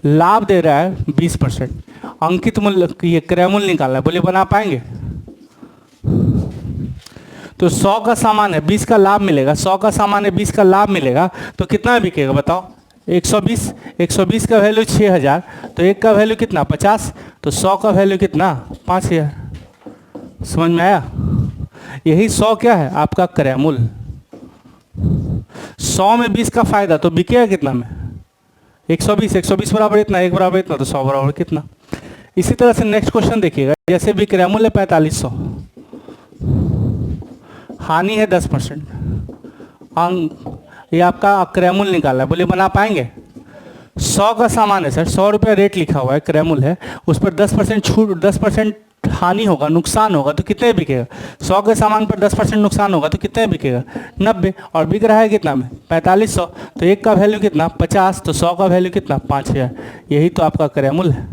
लाभ दे रहा है 20%, अंकित मूल्य ये क्रय मूल्य निकालना है, बोलिए बना पाएंगे? तो 100 का सामान है 20 का लाभ मिलेगा, 100 का सामान है 20 का लाभ मिलेगा, तो कितना बिकेगा बताओ 120, 120 का वैल्यू 6000, तो एक का वैल्यू कितना 50, तो 100 का वैल्यू कितना 5000। समझ में आया? यही 100 क्या है आपका क्रय मूल्य। 100 में 20 का फायदा, तो बिकेगा कितना में 120, 120 बराबर इतना, 1 बराबर इतना, तो 100 बराबर कितना। इसी तरह से नेक्स्ट क्वेश्चन देखिएगा, जैसे विक्रय मूल्य 4500, हानि है 10%, ये आपका क्रय मूल्य निकालना है, बोलिए बना पाएंगे? 100 का सामान है सर, 100 रुपया रेट लिखा हुआ है, क्रय मूल्य है, उस पर 10% छूट, 10% हानि होगा, नुकसान होगा, तो कितने बिकेगा? 100 के सामान पर 10% नुकसान होगा, तो कितने बिकेगा 90, और बिक रहा है कितना में 4500, तो एक का वैल्यू कितना 50, तो 100 का वैल्यू कितना 5000। यही तो आपका क्रय मूल्य है।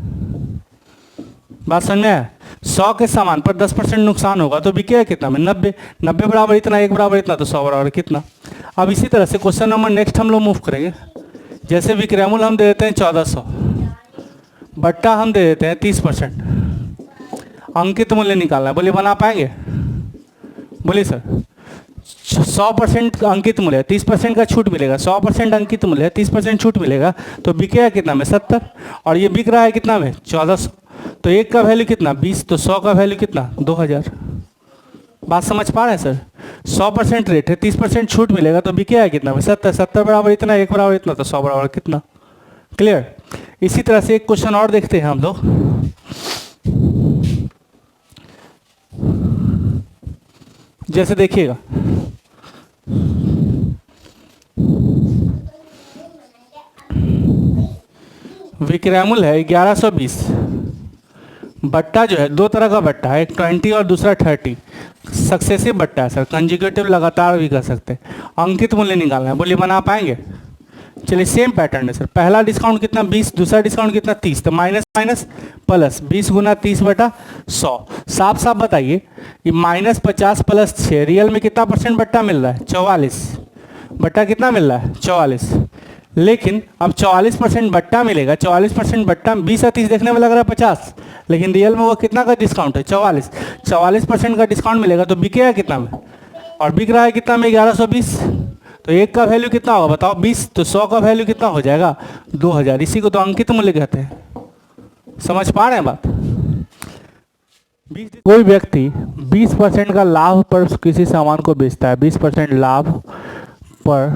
बात समझ में आया? 100 के सामान पर 10% नुकसान होगा, तो बिकेगा कितना में 90, 90 बराबर इतना, 1 बराबर इतना, तो 100 बराबर कितना। अब इसी तरह से क्वेश्चन नंबर नेक्स्ट हम लोग मूव करेंगे। जैसे विक्रय मूल्य हम दे देते हैं 1400, बट्टा हम दे देते हैं 30%, अंकित मूल्य निकालना है, बोलिए बना पाएंगे? बोलिए सर। 100% अंकित मूल्य है, 30% का छूट मिलेगा, 100% अंकित मूल्य है, 30% छूट मिलेगा, तो बिकेगा कितना में 70, और ये बिक रहा है कितना में 1400, तो एक का वैल्यू कितना 20, तो 100 का वैल्यू कितना 2000। बात समझ पा रहे हैं सर? 100% रेट है, 30% छूट मिलेगा, तो बिकेगा कितना में 70, 70 बराबर इतना, 1 बराबर इतना, तो 100 बराबर कितना। क्लियर? इसी तरह से एक क्वेश्चन और देखते हैं हम लोग। जैसे देखिएगा, विक्रय मूल्य है 1120, बट्टा जो है दो तरह का बट्टा है, एक 20 और दूसरा 30, सक्सेसिव बट्टा है सर, कंजिक्यूटिव लगातार भी कर सकते हैं। अंकित मूल्य निकालना है, बोलिए बना पाएंगे? चलिए सेम पैटर्न है सर, पहला डिस्काउंट कितना 20, दूसरा डिस्काउंट कितना 30, तो माइनस माइनस प्लस 20 गुना 30/100। साफ साफ बताइए कि -50 प्लस 6, रियल में कितना परसेंट बट्टा मिल रहा है 44, बट्टा कितना मिल रहा है 44, लेकिन अब 44% बट्टा मिलेगा, 44% बट्टा 20 या 30 देखने में लग रहा है 50, लेकिन रियल में वो कितना का डिस्काउंट है 44, 44% का डिस्काउंट मिलेगा, तो बिकेगा कितना में, और बिक रहा है कितना में 1120, तो एक का वैल्यू कितना होगा बताओ 20, तो 100 का वैल्यू कितना हो जाएगा 2000। इसी को तो अंकित मूल्य कहते हैं। समझ पा रहे हैं बात? कोई व्यक्ति 20% का लाभ पर किसी सामान को बेचता है, 20% लाभ पर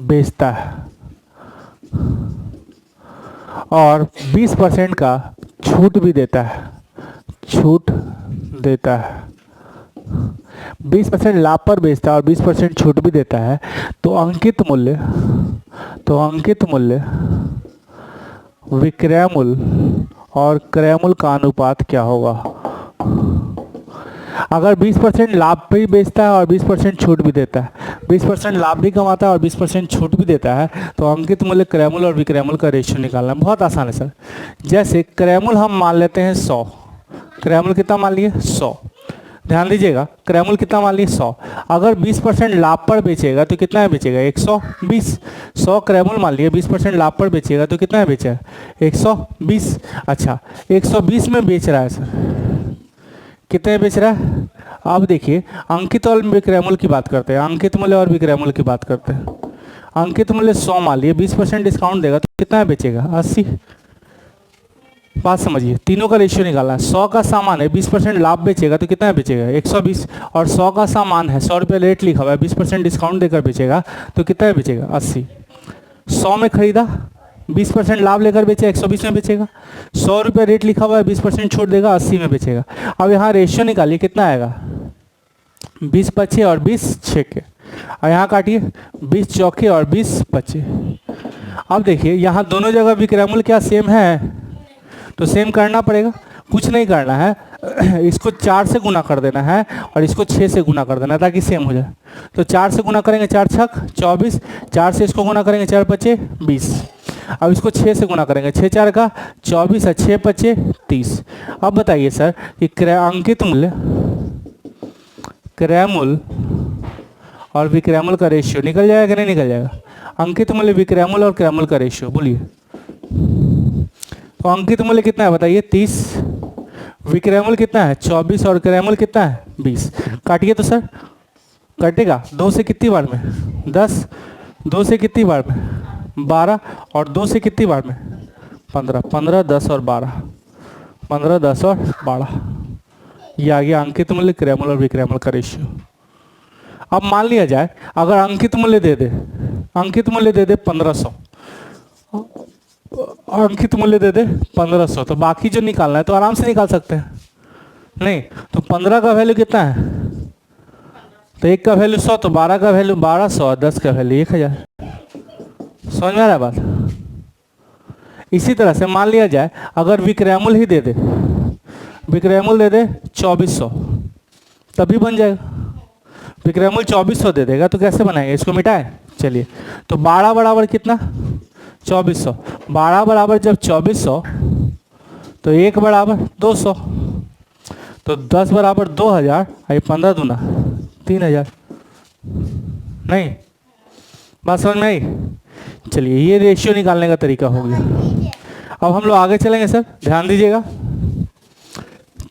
बेचता है और 20% का छूट भी देता है, छूट देता है, 20% लाभ पर बेचता है और 20% छूट भी देता है, तो अंकित मूल्य तो अंकित मूल्य, विक्रय मूल्य और क्रय मूल्य का अनुपात क्या होगा। अगर 20% लाभ पे ही बेचता है और 20% छूट भी देता है, 20% लाभ भी कमाता है और 20% छूट भी देता है, तो अंकित मूल्य, क्रय मूल्य और विक्रय मूल्य का रेशियो निकालना बहुत आसान है सर। जैसे क्रय मूल्य हम मान लेते हैं 100, क्रय मूल्य कितना मान लिए 100। ध्यान दीजिएगा, क्रय मूल्य कितना मान लिए 100। अगर 20% लाभ पर बेचेगा तो कितना है बेचेगा 120। 100 क्रय मूल्य मान लिए, 20% लाभ पर बेचेगा तो कितना है बेचेगा 120। अच्छा 120 में बेच रहा है सर, कितने बेच रहा है। अब देखिए अंकित और विक्रय मूल्य की बात करते हैं, अंकित मूल्य और विक्रय मूल्य की बात करते हैं। अंकित मूल्य 100 मान लिए, 20% डिस्काउंट देगा तो कितना बेचेगा 80। बात समझिए, तीनों का रेशियो निकालना है। 100 का सामान है, 20% लाभ बेचेगा तो कितना बेचेगा 120। और 100 का सामान है, 100 रुपये रेट लिखा हुआ है, 20% डिस्काउंट देकर बेचेगा तो कितना बेचेगा 80। 100 में खरीदा, 20% लाभ लेकर बेचे 120 में बेचेगा। 100 रुपये रेट लिखा हुआ है, 20% छूट देगा 80 में बेचेगा। अब यहाँ रेशियो निकालिए कितना आएगा, 20 पच्चे और 20 छेके, और यहाँ काटिए 20 चौके और 20 पच्चे। अब देखिए यहाँ दोनों जगह विक्रय मूल्य क्या सेम है, तो सेम करना पड़ेगा। कुछ नहीं करना है, इसको 4 से गुना कर देना है और इसको 6 से गुना कर देना है ताकि सेम हो जाए। तो 4 से गुना करेंगे 4 छक 24, 4 से इसको गुना करेंगे 4 पच्चे 20। अब इसको 6 से गुना करेंगे, 6 4 का 24 और 6 पच्चे 30। अब बताइए सर कि क्रय अंकित मूल्य, क्रय मूल्य और विक्रय मूल्य का रेशियो निकल जाएगा कि नहीं निकल जाएगा। अंकित मूल्य, विक्रय मूल्य और क्रय मूल्य का रेशियो बोलिए। तो अंकित मूल्य कितना है बताइए 30, विक्रय मूल्य कितना है 24 और क्रय मूल्य कितना है 20। काटिए तो सर, कटेगा 2 से कितनी बार में 10, 2 से कितनी बार में 12 और 2 से कितनी बार में 15, 15 10 और 12, 15 10 और 12। ये आ गया अंकित मूल्य, क्रय मूल्य और विक्रय मूल्य का रेशियो। अब मान लिया जाए अगर अंकित मूल्य दे दे, अंकित मूल्य दे दे 1500, अंकित मूल्य दे दे 1500, तो बाकी जो निकालना है तो आराम से निकाल सकते हैं। नहीं तो 15 का वैल्यू कितना है, तो 1 का वैल्यू 100, तो 12 का वैल्यू 1200 और 10 का वैल्यू 1000। समझ में आ रहा है बात। इसी तरह से मान लिया जाए अगर विक्रय मूल्य ही दे दे, विक्रय मूल्य दे दे 2400, तभी बन जाएगा। विक्रय मूल्य 2400 दे देगा तो कैसे बनाएंगे, इसको मिटाएं। चलिए तो 12 बराबर कितना 2400, 12 बराबर जब 2400 तो 1 बराबर 200, तो 10 बराबर 2000, आई 15 दूना 3000। नहीं बात समझ में आई। चलिए ये रेशियो निकालने का तरीका हो गया। अब हम लोग आगे चलेंगे सर, ध्यान दीजिएगा।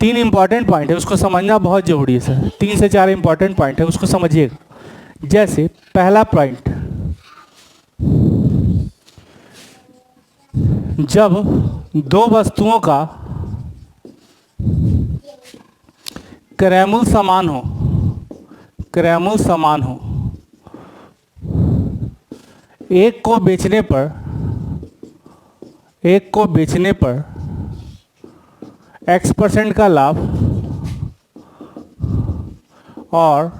3 इंपॉर्टेंट पॉइंट है, उसको समझना बहुत जरूरी है सर। 3 से 4 इंपॉर्टेंट पॉइंट है, उसको समझिएगा। जैसे पहला पॉइंट, जब दो वस्तुओं का क्रय मूल्य समान हो, क्रय मूल्य समान हो, एक को बेचने पर, एक को बेचने पर X% का लाभ और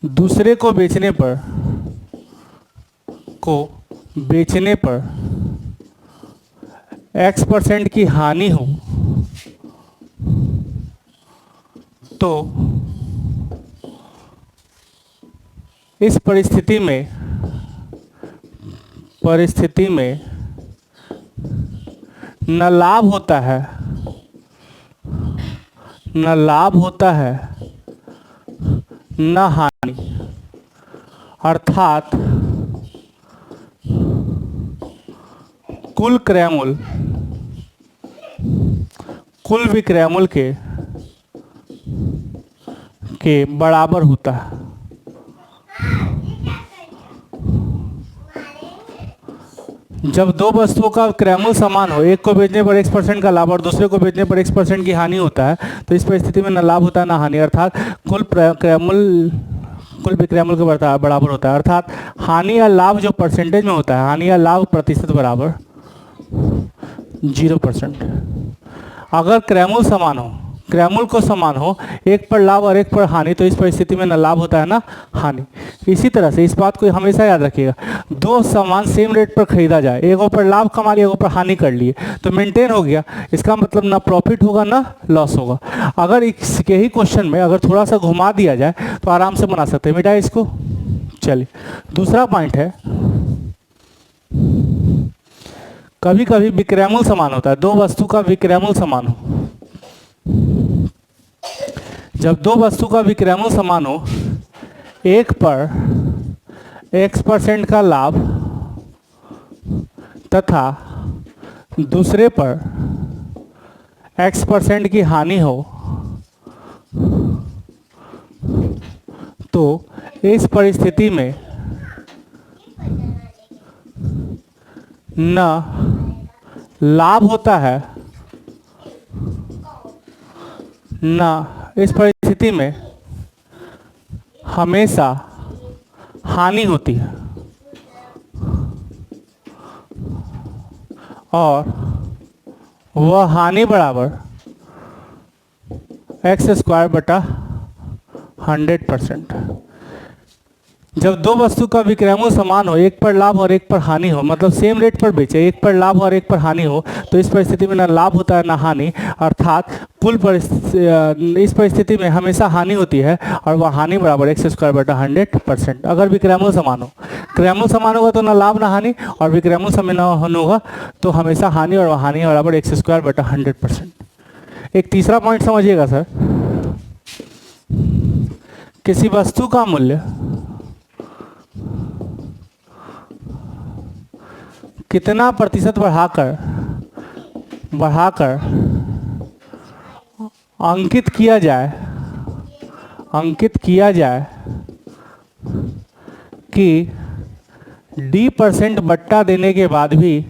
दूसरे को बेचने पर, को बेचने पर X% की हानि हो, तो इस परिस्थिति में न लाभ होता है, न लाभ होता है न हानि, अर्थात कुल क्रय मूल्य, कुल विक्रय मूल्य के बराबर होता है। जब दो वस्तुओं का क्रय मूल्य समान हो, एक को बेचने पर X% का लाभ और दूसरे को बेचने पर X% की हानि होता है, तो इस परिस्थिति में न लाभ होता है न हानि, अर्थात कुल क्रय मूल्य कुल विक्रय मूल्य के बराबर होता है। अर्थात हानि या लाभ जो परसेंटेज में होता है, हानि या लाभ प्रतिशत बराबर 0%। अगर क्रय मूल्य समान हो, विक्रयमूल्य को समान हो, एक पर लाभ और एक पर हानि, तो इस परिस्थिति में ना लाभ होता है ना हानि। इसी तरह से इस बात को हमेशा याद रखिएगा, दो सामान सेम रेट पर खरीदा जाए, एक पर लाभ कमा लिया, एक पर हानि कर लिए, तो मेंटेन हो गया, इसका मतलब ना प्रॉफिट होगा ना लॉस होगा। अगर इसके ही क्वेश्चन में अगर थोड़ा सा घुमा दिया जाए तो आराम से बना सकते हैं। मिटाए इसको। चलिए दूसरा पॉइंट है, कभी कभी विक्रयमूल्य समान होता है, दो वस्तु का विक्रयमूल्य समान हो। जब दो वस्तु का विक्रयमूल्य समान हो, एक पर x% का लाभ तथा दूसरे पर x% की हानि हो, तो इस परिस्थिति में न लाभ होता है न इस परिस्थिति में हमेशा हानि होती है, और वह हानि बराबर x² बटा 100%। जब दो वस्तु का विक्रयमूल्य समान हो, एक पर लाभ और एक पर हानि हो, मतलब सेम रेट पर बेचे, एक पर लाभ और एक पर हानि हो, तो इस परिस्थिति में ना लाभ होता है ना हानि, अर्थात कुल इस परिस्थिति में हमेशा हानि होती है, और वह हानि बराबर x² बटा 100%। अगर विक्रयमूल्य समान हो, क्रयमूल्य समान होगा तो ना लाभ ना हानि, और विक्रयमूल्य समान होगा तो हमेशा हानि, और वह हानि बराबर x² बटा 100%। एक तीसरा पॉइंट समझिएगा सर, किसी वस्तु का मूल्य कितना प्रतिशत बढ़ाकर अंकित किया जाए कि d% बट्टा देने के बाद भी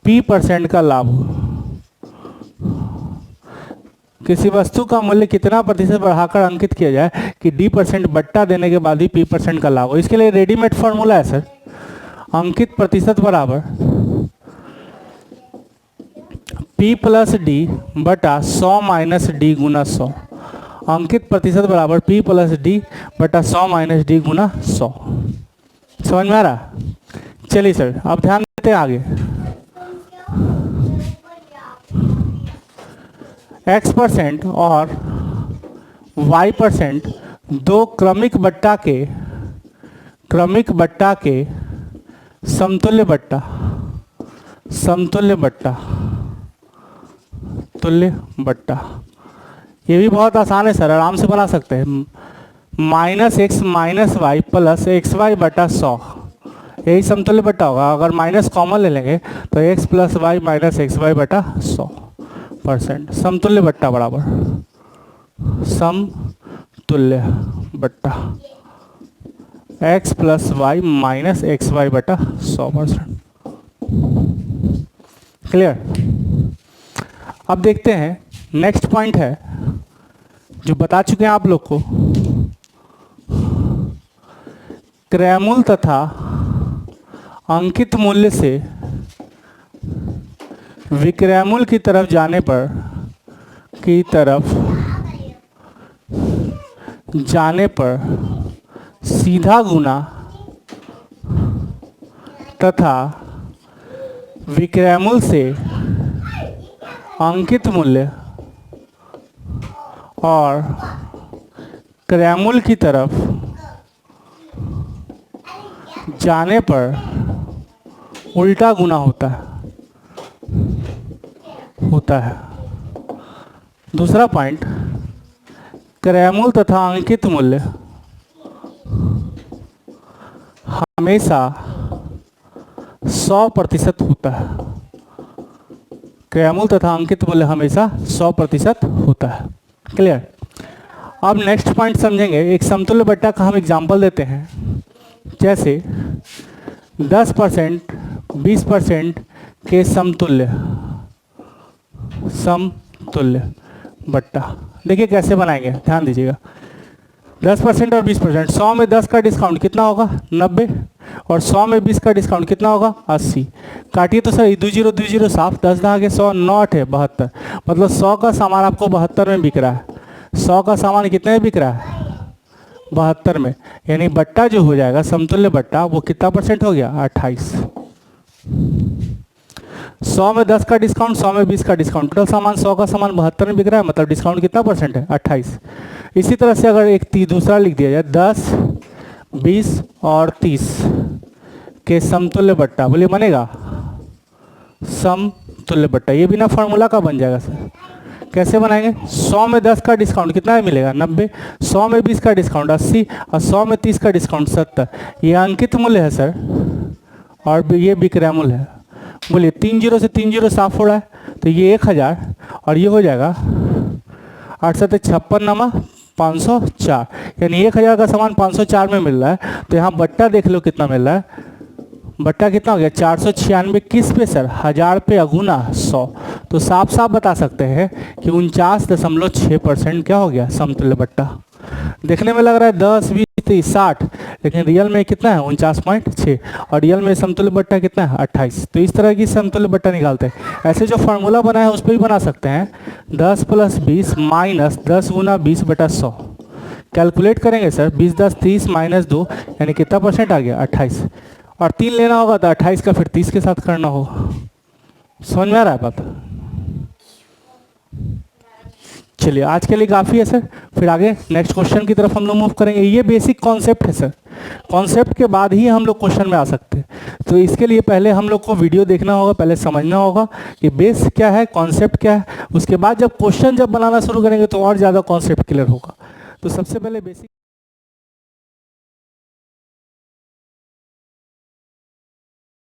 p% का लाभ हो। किसी वस्तु का मूल्य कितना प्रतिशत बढ़ाकर अंकित किया जाए कि d% बट्टा देने के बाद भी p% का लाभ हो। इसके लिए रेडीमेड फॉर्मूला है सर, अंकित प्रतिशत बराबर p प्लस d बटा 100 माइनस d गुना 100। अंकित प्रतिशत बराबर p प्लस d बटा 100 माइनस d गुना 100। समझ में आ रहा? चलिए सर अब ध्यान देते हैं आगे। x% और y% दो क्रमिक बट्टा के समतुल्य बट्टा। ये भी बहुत आसान है सर, आराम से बना सकते हैं। -x minus y plus xy बटा 100, यही समतुल्य बट्टा होगा। अगर माइनस कॉमन ले लेंगे तो x plus y minus xy बटा 100%। समतुल्य बट्टा बराबर समतुल्य बट्टा x plus y minus xy बटा 100%। क्लियर? अब देखते हैं नेक्स्ट पॉइंट है जो बता चुके हैं आप लोग को, क्रयमूल्य तथा अंकित मूल्य से विक्रयमूल्य की तरफ जाने पर सीधा गुना तथा विक्रयमूल्य से अंकित मूल्य और क्रयमूल्य की तरफ जाने पर उल्टा गुना होता है। दूसरा पॉइंट, क्रयमूल्य तथा अंकित मूल्य हमेशा 100% होता है। क्रयमूल्य तथा अंकित मूल्य हमेशा 100% होता है। क्लियर? अब नेक्स्ट पॉइंट समझेंगे। एक समतुल्य बट्टा का हम एग्जांपल देते हैं, जैसे 10% 20% के समतुल्य बट्टा। देखिए कैसे बनाएंगे, ध्यान दीजिएगा। 10% और 20%, 100 में 10 का डिस्काउंट कितना होगा? 90, और 100 में 20 का डिस्काउंट कितना होगा 80। काटिए तो सर 2 0 साफ, 10 ना आगे 100 9 8 है 72, मतलब 100 का सामान आपको 72 में बिक रहा है। 100 का सामान कितने में बिक रहा है 72 में, यानी बट्टा जो हो जाएगा समतुल्य बट्टा वो कितना परसेंट हो गया 28। 100 में 10 का डिस्काउंट, 100 में 20 का डिस्काउंट, टोटल सामान 100 का सामान 72 में बिक रहा है, मतलब डिस्काउंट कितना परसेंट है 28। इसी तरह से अगर एक दूसरा लिख दिया जाए 10 20 और 30 के समतुल्य बट्टा, बोलिए बनेगा समतुल्य बट्टा, ये बिना फार्मूला का बन जाएगा सर। कैसे बनाएंगे, 100 में 10 का डिस्काउंट कितना है मिलेगा 90, 100 में 20 का डिस्काउंट 80 और 100 में 30 का डिस्काउंट 70। ये अंकित मूल्य है सर और ये विक्रय मूल्य है। बोलिए 3 0 से 3 0 साफ हो रहा है, तो ये 1000 और ये हो जाएगा 8 7 56 नमा 504, यानी 1000 का सामान 504 में मिल रहा है। तो यहाँ बट्टा देख लो कितना मिल रहा है, बट्टा कितना हो गया 496 किस पे सर 1000 पे अगुना 100। तो साफ साफ बता सकते हैं कि 49.6% क्या हो गया समतुल्य बट्टा। देखने में लग रहा है 10 20 30 60, लेकिन रियल में कितना है 49.6 और रियल में समतुल्य बट्टा कितना है 28। तो इस तरह की समतुल्य बट्टा निकालते हैं। ऐसे जो फार्मूला बना है उस पर भी बना सकते हैं, 10 + 20 माइनस 10 × 20/100। कैलकुलेट करेंगे सर 20 10 30 - 2 यानी कितना परसेंट आ गया 28, और 3 लेना होगा तो 28 का फिर 30 के साथ करना होगा। समझ में आ रहा है बात। चलिए आज के लिए काफ़ी है सर, फिर आगे नेक्स्ट क्वेश्चन की तरफ हम लोग मूव करेंगे। ये बेसिक कॉन्सेप्ट है सर, कॉन्सेप्ट के बाद ही हम लोग क्वेश्चन में आ सकते हैं। तो इसके लिए पहले हम लोग को वीडियो देखना होगा, पहले समझना होगा कि बेस क्या है, कॉन्सेप्ट क्या है। उसके बाद जब क्वेश्चन जब बनाना शुरू करेंगे तो और ज़्यादा कॉन्सेप्ट क्लियर होगा। तो सबसे पहले बेसिक